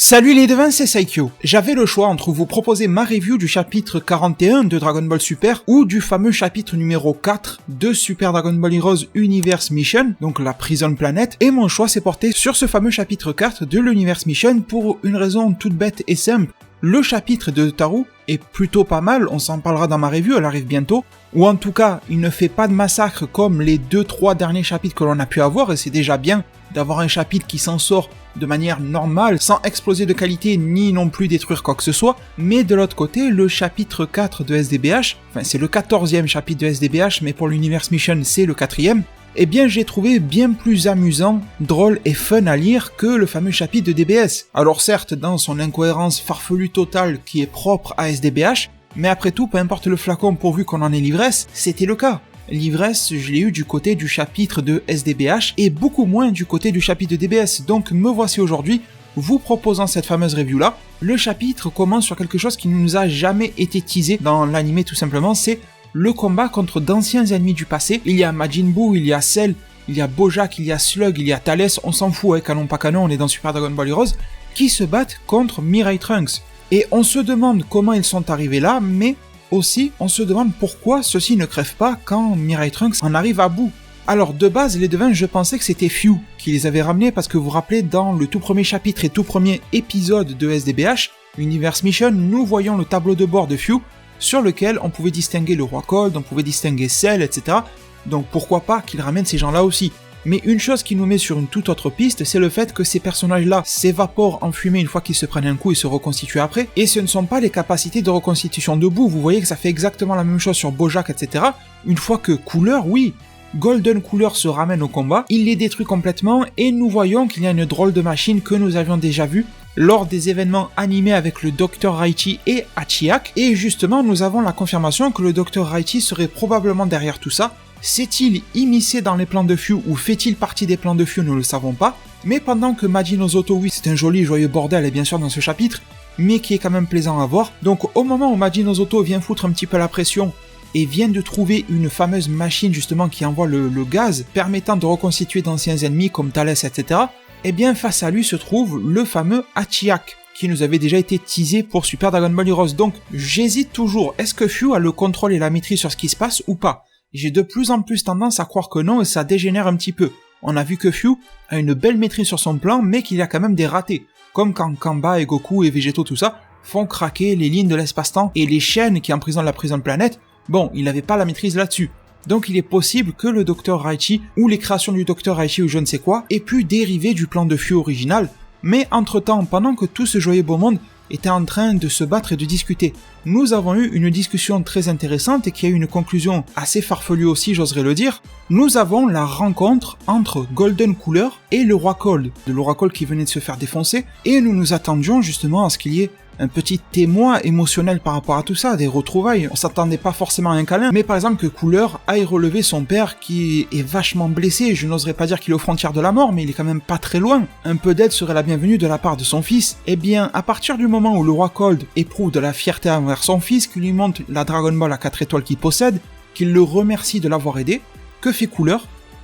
Salut les devins, c'est Saikyo. J'avais le choix entre vous proposer ma review du chapitre 41 de Dragon Ball Super ou du fameux chapitre numéro 4 de Super Dragon Ball Heroes Universe Mission, donc la Prison Planet, et mon choix s'est porté sur ce fameux chapitre 4 de l'Universe Mission pour une raison toute bête et simple. Le chapitre de Taru est plutôt pas mal, on s'en parlera dans ma review, elle arrive bientôt, ou en tout cas, il ne fait pas de massacre comme les 2-3 derniers chapitres que l'on a pu avoir, et c'est déjà bien d'avoir un chapitre qui s'en sort de manière normale, sans exploser de qualité, ni non plus détruire quoi que ce soit, mais de l'autre côté, le chapitre 4 de SDBH, enfin c'est le 14e chapitre de SDBH, mais pour l'Universe Mission c'est le 4e, eh bien j'ai trouvé bien plus amusant, drôle et fun à lire que le fameux chapitre de DBS. Alors certes, dans son incohérence farfelue totale qui est propre à SDBH, mais après tout, peu importe le flacon pourvu qu'on en ait l'ivresse, c'était le cas. L'ivresse, je l'ai eu du côté du chapitre de SDBH et beaucoup moins du côté du chapitre de DBS, donc me voici aujourd'hui vous proposant cette fameuse review-là. Le chapitre commence sur quelque chose qui ne nous a jamais été teasé dans l'anime tout simplement, c'est le combat contre d'anciens ennemis du passé. Il y a Majin Buu, il y a Cell, il y a Bojack, il y a Slug, il y a Thales, on s'en fout, canon pas canon, on est dans Super Dragon Ball Heroes, qui se battent contre Mirai Trunks. Et on se demande comment ils sont arrivés là, mais aussi on se demande pourquoi ceux-ci ne crèvent pas quand Mirai Trunks en arrive à bout. Alors de base, les devins, je pensais que c'était Few qui les avait ramenés parce que vous vous rappelez, dans le tout premier chapitre et tout premier épisode de SDBH, Universe Mission, nous voyons le tableau de bord de Few, sur lequel on pouvait distinguer le roi Cold, on pouvait distinguer Cell, etc. Donc pourquoi pas qu'ils ramènent ces gens-là aussi. Mais une chose qui nous met sur une toute autre piste, c'est le fait que ces personnages-là s'évaporent en fumée une fois qu'ils se prennent un coup et se reconstituent après, et ce ne sont pas les capacités de reconstitution debout, vous voyez que ça fait exactement la même chose sur Bojack, etc. Une fois que Cooler, oui, Golden Cooler se ramène au combat, il les détruit complètement, et nous voyons qu'il y a une drôle de machine que nous avions déjà vue lors des événements animés avec le Dr Raichi et Hachiak, et justement nous avons la confirmation que le Dr Raichi serait probablement derrière tout ça. S'est-il immiscé dans les plans de Few ou fait-il partie des plans de Few, nous ne le savons pas, mais pendant que Majin Ozoto, oui c'est un joli joyeux bordel et bien sûr dans ce chapitre, mais qui est quand même plaisant à voir, donc au moment où Majin Ozoto vient foutre un petit peu la pression et vient de trouver une fameuse machine justement qui envoie le gaz permettant de reconstituer d'anciens ennemis comme Thales, etc., eh bien face à lui se trouve le fameux Hachiak, qui nous avait déjà été teasé pour Super Dragon Ball Heroes. Donc j'hésite toujours, est-ce que Few a le contrôle et la maîtrise sur ce qui se passe ou pas? J'ai de plus en plus tendance à croire que non et ça dégénère un petit peu. On a vu que Few a une belle maîtrise sur son plan, mais qu'il y a quand même des ratés, comme quand Kamba et Goku et Végéto tout ça font craquer les lignes de l'espace-temps et les chaînes qui emprisonnent la Prison Planet. Bon, il n'avait pas la maîtrise là-dessus. Donc il est possible que le Dr Raichi, ou les créations du Dr Raichi ou je ne sais quoi, aient pu dériver du plan de Few original, mais entre-temps, pendant que tout ce joyeux beau monde était en train de se battre et de discuter, nous avons eu une discussion très intéressante et qui a eu une conclusion assez farfelue aussi, j'oserais le dire. Nous avons la rencontre entre Golden Cooler et le roi Cold, le roi Cold qui venait de se faire défoncer, et nous nous attendions justement à ce qu'il y ait un petit témoin émotionnel par rapport à tout ça, des retrouvailles. On s'attendait pas forcément à un câlin, mais par exemple que Cooler aille relever son père qui est vachement blessé, je n'oserais pas dire qu'il est aux frontières de la mort, mais il est quand même pas très loin. Un peu d'aide serait la bienvenue de la part de son fils. Eh bien, à partir du moment où le roi Cold éprouve de la fierté envers son fils, qu'il lui montre la Dragon Ball à 4 étoiles qu'il possède, qu'il le remercie de l'avoir aidé, que fait Cooler ?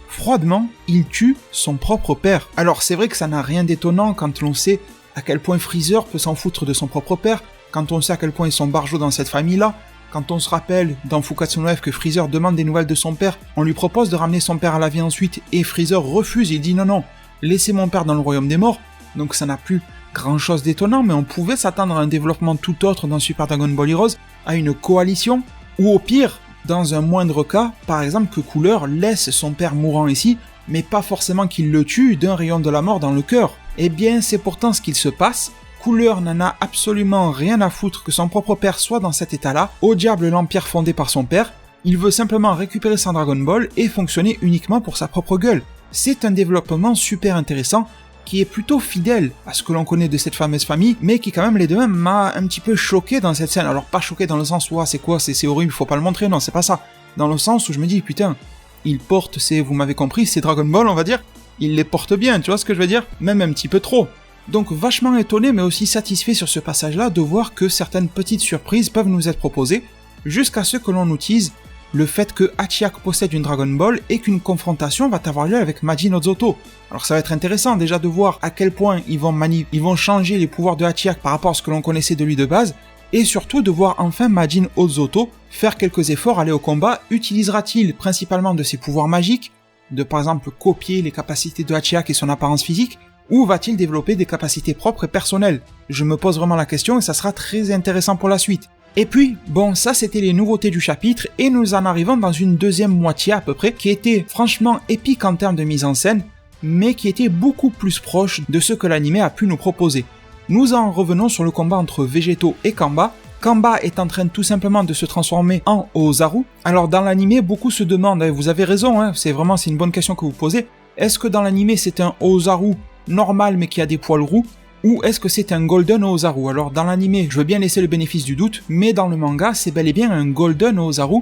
Froidement, il tue son propre père. Alors c'est vrai que ça n'a rien d'étonnant quand l'on sait à quel point Freezer peut s'en foutre de son propre père, quand on sait à quel point ils sont barjots dans cette famille-là, quand on se rappelle dans Fukatsu no F que Freezer demande des nouvelles de son père, on lui propose de ramener son père à la vie ensuite, et Freezer refuse, il dit non, laissez mon père dans le royaume des morts, donc ça n'a plus grand-chose d'étonnant, mais on pouvait s'attendre à un développement tout autre dans Super Dragon Ball Heroes, à une coalition, ou au pire, dans un moindre cas, par exemple que Cooler laisse son père mourant ici, mais pas forcément qu'il le tue d'un rayon de la mort dans le cœur. Eh bien, c'est pourtant ce qu'il se passe. Cooler n'en a absolument rien à foutre que son propre père soit dans cet état-là. Au diable l'empire fondé par son père. Il veut simplement récupérer son Dragon Ball et fonctionner uniquement pour sa propre gueule. C'est un développement super intéressant qui est plutôt fidèle à ce que l'on connaît de cette fameuse famille, mais qui quand même les deux m'a un petit peu choqué dans cette scène. Alors pas choqué dans le sens où c'est quoi, c'est horrible, faut pas le montrer, non c'est pas ça. Dans le sens où je me dis putain, il porte vous m'avez compris, ces Dragon Ball on va dire, il les porte bien, tu vois ce que je veux dire? Même un petit peu trop. Donc vachement étonné mais aussi satisfait sur ce passage-là de voir que certaines petites surprises peuvent nous être proposées, jusqu'à ce que l'on utilise le fait que Hachiak possède une Dragon Ball et qu'une confrontation va avoir lieu avec Majin Ozoto. Alors ça va être intéressant déjà de voir à quel point ils vont changer les pouvoirs de Hachiak par rapport à ce que l'on connaissait de lui de base, et surtout de voir enfin Majin Ozoto faire quelques efforts, aller au combat. Utilisera-t-il principalement de ses pouvoirs magiques, de par exemple copier les capacités de Hachiak et son apparence physique, ou va-t-il développer des capacités propres et personnelles? Je me pose vraiment la question et ça sera très intéressant pour la suite. Et puis, bon, ça c'était les nouveautés du chapitre, et nous en arrivons dans une deuxième moitié à peu près, qui était franchement épique en termes de mise en scène, mais qui était beaucoup plus proche de ce que l'anime a pu nous proposer. Nous en revenons sur le combat entre Végéto et Kamba. Kamba est en train tout simplement de se transformer en Ozaru. Alors dans l'anime, beaucoup se demandent, vous avez raison, hein, c'est une bonne question que vous posez, est-ce que dans l'anime c'est un Ozaru normal mais qui a des poils roux, ou est-ce que c'est un Golden Ozaru? Alors dans l'anime, je veux bien laisser le bénéfice du doute, mais dans le manga, c'est bel et bien un Golden Ozaru.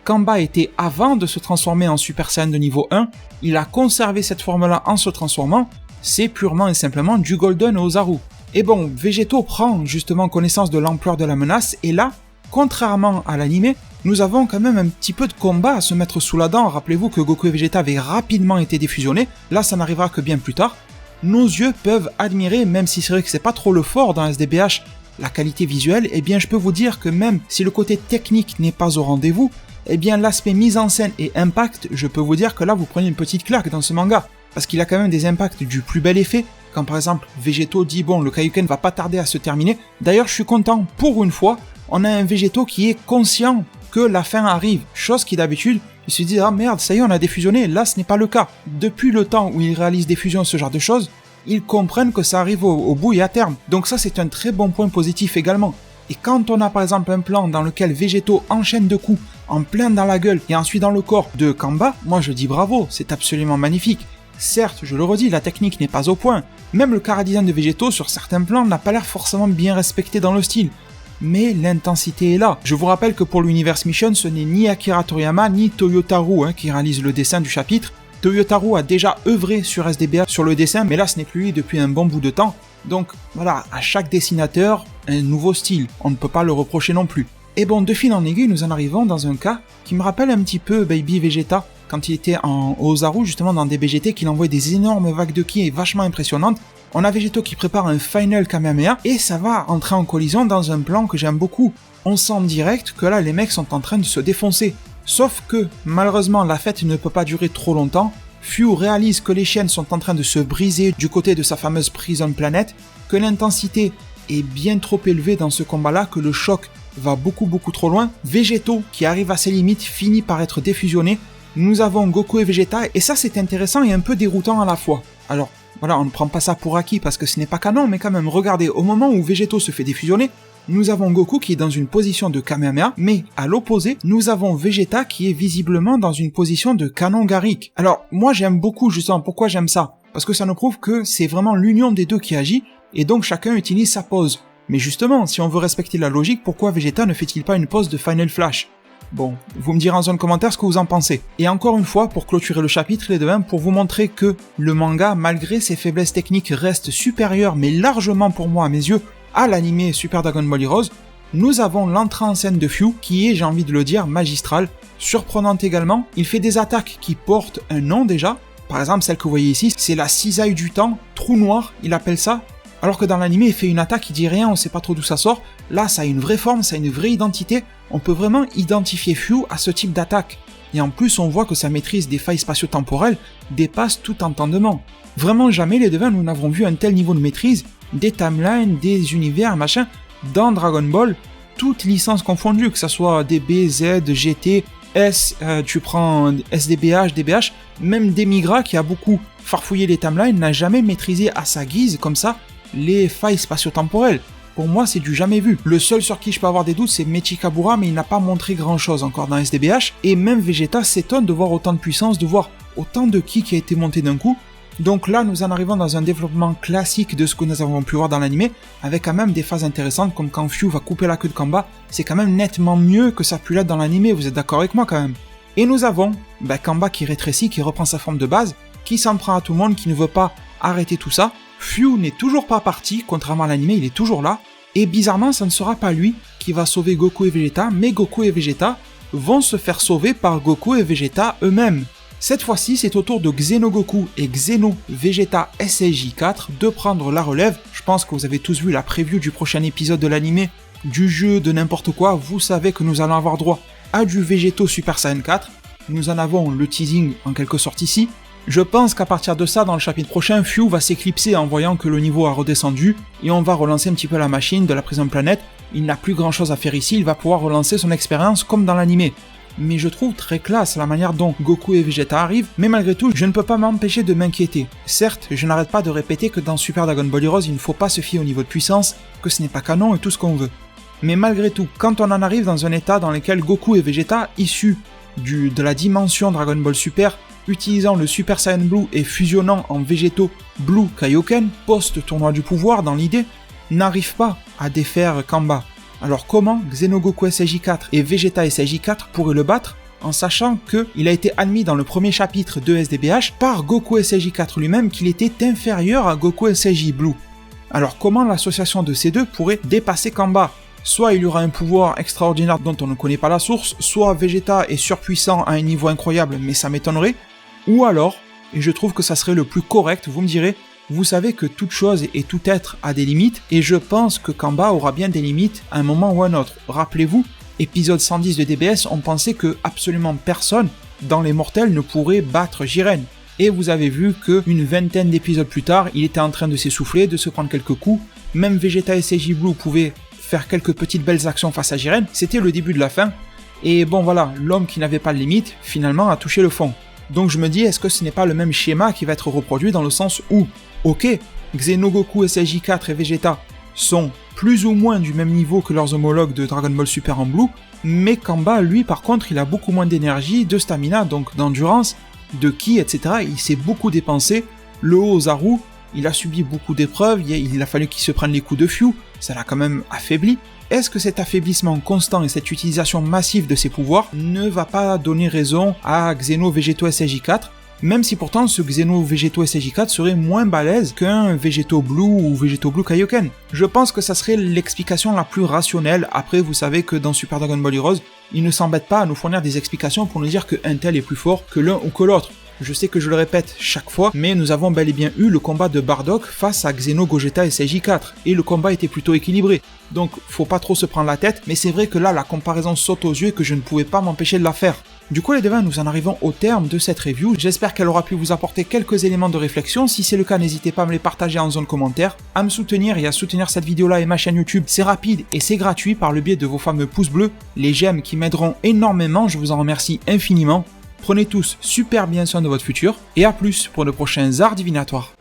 Kamba était avant de se transformer en Super Saiyan de niveau 1, il a conservé cette forme-là en se transformant, c'est purement et simplement du Golden Ozaru. Et bon, Végéto prend justement connaissance de l'ampleur de la menace, et là, contrairement à l'anime, nous avons quand même un petit peu de combat à se mettre sous la dent. Rappelez-vous que Goku et Vegeta avaient rapidement été défusionnés, là ça n'arrivera que bien plus tard. Nos yeux peuvent admirer, même si c'est vrai que c'est pas trop le fort dans SDBH, la qualité visuelle, eh bien je peux vous dire que même si le côté technique n'est pas au rendez-vous, eh bien l'aspect mise en scène et impact, je peux vous dire que là vous prenez une petite claque dans ce manga, parce qu'il a quand même des impacts du plus bel effet, quand par exemple Végéto dit bon le Kaioken va pas tarder à se terminer. D'ailleurs je suis content, pour une fois, on a un Végéto qui est conscient que la fin arrive, chose qui d'habitude, il se dit ah merde ça y est on a défusionné, là ce n'est pas le cas. Depuis le temps où ils réalisent des fusions, ce genre de choses, ils comprennent que ça arrive au bout et à terme, donc ça c'est un très bon point positif également. Et quand on a par exemple un plan dans lequel Végéto enchaîne deux coups, en plein dans la gueule et ensuite dans le corps de Kamba, moi je dis bravo, c'est absolument magnifique. Certes, je le redis, la technique n'est pas au point, même le chara-design de Végéto sur certains plans n'a pas l'air forcément bien respecté dans le style, mais l'intensité est là. Je vous rappelle que pour l'Universe Mission, ce n'est ni Akira Toriyama ni Toyotaru qui réalisent le dessin du chapitre. Toyotaru a déjà œuvré sur SDBA sur le dessin, mais là ce n'est plus lui depuis un bon bout de temps. Donc voilà, à chaque dessinateur, un nouveau style, on ne peut pas le reprocher non plus. Et bon, de fil en aiguille, nous en arrivons dans un cas qui me rappelle un petit peu Baby Vegeta, quand il était en Ozaru, justement dans DBGT, qu'il envoyait des énormes vagues de ki vachement impressionnantes. On a Végéto qui prépare un Final Kamehameha, et ça va entrer en collision dans un plan que j'aime beaucoup. On sent direct que là, les mecs sont en train de se défoncer. Sauf que, malheureusement, la fête ne peut pas durer trop longtemps. Fu réalise que les chaînes sont en train de se briser du côté de sa fameuse Prison Planet, que l'intensité est bien trop élevée dans ce combat-là, que le choc va beaucoup trop loin. Végéto, qui arrive à ses limites, finit par être défusionné. Nous avons Goku et Vegeta, et ça c'est intéressant et un peu déroutant à la fois. Alors, voilà, on ne prend pas ça pour acquis parce que ce n'est pas canon, mais quand même, regardez, au moment où Végéto se fait défusionner, nous avons Goku qui est dans une position de Kamehameha, mais à l'opposé, nous avons Vegeta qui est visiblement dans une position de canon Garrick. Alors, moi j'aime beaucoup justement, pourquoi j'aime ça? Parce que ça nous prouve que c'est vraiment l'union des deux qui agit, et donc chacun utilise sa pose. Mais justement, si on veut respecter la logique, pourquoi Vegeta ne fait-il pas une pose de Final Flash? Bon, vous me direz en zone commentaire ce que vous en pensez. Et encore une fois, pour clôturer le chapitre, les deux, pour vous montrer que le manga, malgré ses faiblesses techniques, reste supérieur, mais largement pour moi à mes yeux, à l'anime Super Dragon Ball Heroes, nous avons l'entrée en scène de Fu, qui est, j'ai envie de le dire, magistrale. Surprenante également, il fait des attaques qui portent un nom déjà. Par exemple, celle que vous voyez ici, c'est la cisaille du temps, trou noir, il appelle ça. Alors que dans l'anime, il fait une attaque, il dit rien, on sait pas trop d'où ça sort. Là, ça a une vraie forme, ça a une vraie identité. On peut vraiment identifier Fu à ce type d'attaque. Et en plus, on voit que sa maîtrise des failles spatio-temporelles dépasse tout entendement. Vraiment jamais, les devins, nous n'avons vu un tel niveau de maîtrise des timelines, des univers, machin, dans Dragon Ball, toutes licences confondues, que ça soit DB, Z, GT, S, tu prends SDBH, DBH, même Demigra, qui a beaucoup farfouillé les timelines, n'a jamais maîtrisé à sa guise, comme ça, les failles spatio-temporelles. Pour moi, c'est du jamais vu. Le seul sur qui je peux avoir des doutes, c'est Mechikabura, mais il n'a pas montré grand-chose encore dans SDBH, et même Vegeta s'étonne de voir autant de puissance, de voir autant de ki qui a été monté d'un coup. Donc là, nous en arrivons dans un développement classique de ce que nous avons pu voir dans l'anime, avec quand même des phases intéressantes, comme quand Fu va couper la queue de Kamba, c'est quand même nettement mieux que ça a pu l'être dans l'anime, vous êtes d'accord avec moi quand même. Et nous avons Kamba qui rétrécit, qui reprend sa forme de base, qui s'en prend à tout le monde, qui ne veut pas arrêter tout ça. Fu n'est toujours pas parti, contrairement à l'anime, il est toujours là, et bizarrement, ça ne sera pas lui qui va sauver Goku et Vegeta, mais Goku et Vegeta, vont se faire sauver par Goku et Vegeta eux-mêmes. Cette fois-ci, c'est au tour de Xenogoku et Xeno Vegeta SSJ4 de prendre la relève. Je pense que vous avez tous vu la preview du prochain épisode de l'anime, du jeu, de n'importe quoi. Vous savez que nous allons avoir droit à du Vegeto Super Saiyan 4. Nous en avons le teasing en quelque sorte ici. Je pense qu'à partir de ça, dans le chapitre prochain, Fyu va s'éclipser en voyant que le niveau a redescendu et on va relancer un petit peu la machine de la prison planète. Il n'a plus grand chose à faire ici, il va pouvoir relancer son expérience comme dans l'anime. Mais je trouve très classe la manière dont Goku et Vegeta arrivent, mais malgré tout, je ne peux pas m'empêcher de m'inquiéter. Certes, je n'arrête pas de répéter que dans Super Dragon Ball Heroes, il ne faut pas se fier au niveau de puissance, que ce n'est pas canon et tout ce qu'on veut. Mais malgré tout, quand on en arrive dans un état dans lequel Goku et Vegeta, issus de la dimension Dragon Ball Super, utilisant le Super Saiyan Blue et fusionnant en végétaux Blue Kaioken, post-tournoi du pouvoir dans l'idée, n'arrivent pas à défaire Kamba. Alors comment Xenogoku SSJ4 et Vegeta SSJ4 pourraient le battre en sachant qu'il a été admis dans le premier chapitre de SDBH par Goku SSJ4 lui-même qu'il était inférieur à Goku SSJ Blue. Alors comment l'association de ces deux pourrait dépasser Kamba ? Soit il y aura un pouvoir extraordinaire dont on ne connaît pas la source, soit Vegeta est surpuissant à un niveau incroyable mais ça m'étonnerait, ou alors, et je trouve que ça serait le plus correct, vous me direz, vous savez que toute chose et tout être a des limites, et je pense que Kamba aura bien des limites à un moment ou à un autre. Rappelez-vous, épisode 110 de DBS, on pensait que absolument personne dans les mortels ne pourrait battre Jiren. Et vous avez vu qu'une vingtaine d'épisodes plus tard, il était en train de s'essouffler, de se prendre quelques coups, même Vegeta SSJ Blue pouvait faire quelques petites belles actions face à Jiren, c'était le début de la fin, et bon voilà, l'homme qui n'avait pas de limite, finalement a touché le fond. Donc je me dis, est-ce que ce n'est pas le même schéma qui va être reproduit dans le sens où, ok, Xenogoku SSJ4 et Vegeta sont plus ou moins du même niveau que leurs homologues de Dragon Ball Super en Blue, mais Kamba, lui, par contre, il a beaucoup moins d'énergie, de stamina, donc d'endurance, de ki, etc. Il s'est beaucoup dépensé. Le Ozaru, il a subi beaucoup d'épreuves, il a fallu qu'il se prenne les coups de Fyu, ça l'a quand même affaibli. Est-ce que cet affaiblissement constant et cette utilisation massive de ses pouvoirs ne va pas donner raison à Xeno Vegeto SSJ4, même si pourtant ce Xeno Vegeto SSJ4 serait moins balèze qu'un Vegeto Blue ou Vegeto Blue Kaioken? Je pense que ça serait l'explication la plus rationnelle. Après, vous savez que dans Super Dragon Ball Heroes, ils ne s'embêtent pas à nous fournir des explications pour nous dire qu'un tel est plus fort que l'un ou que l'autre. Je sais que je le répète chaque fois, mais nous avons bel et bien eu le combat de Bardock face à Xeno Gogeta SSJ4, et le combat était plutôt équilibré. Donc faut pas trop se prendre la tête, mais c'est vrai que là la comparaison saute aux yeux et que je ne pouvais pas m'empêcher de la faire. Du coup les devins, nous en arrivons au terme de cette review, j'espère qu'elle aura pu vous apporter quelques éléments de réflexion, si c'est le cas n'hésitez pas à me les partager en zone commentaire, à me soutenir et à soutenir cette vidéo là et ma chaîne YouTube, c'est rapide et c'est gratuit par le biais de vos fameux pouces bleus, les j'aime qui m'aideront énormément, je vous en remercie infiniment. Prenez tous super bien soin de votre futur, et à plus pour de prochains arts divinatoires.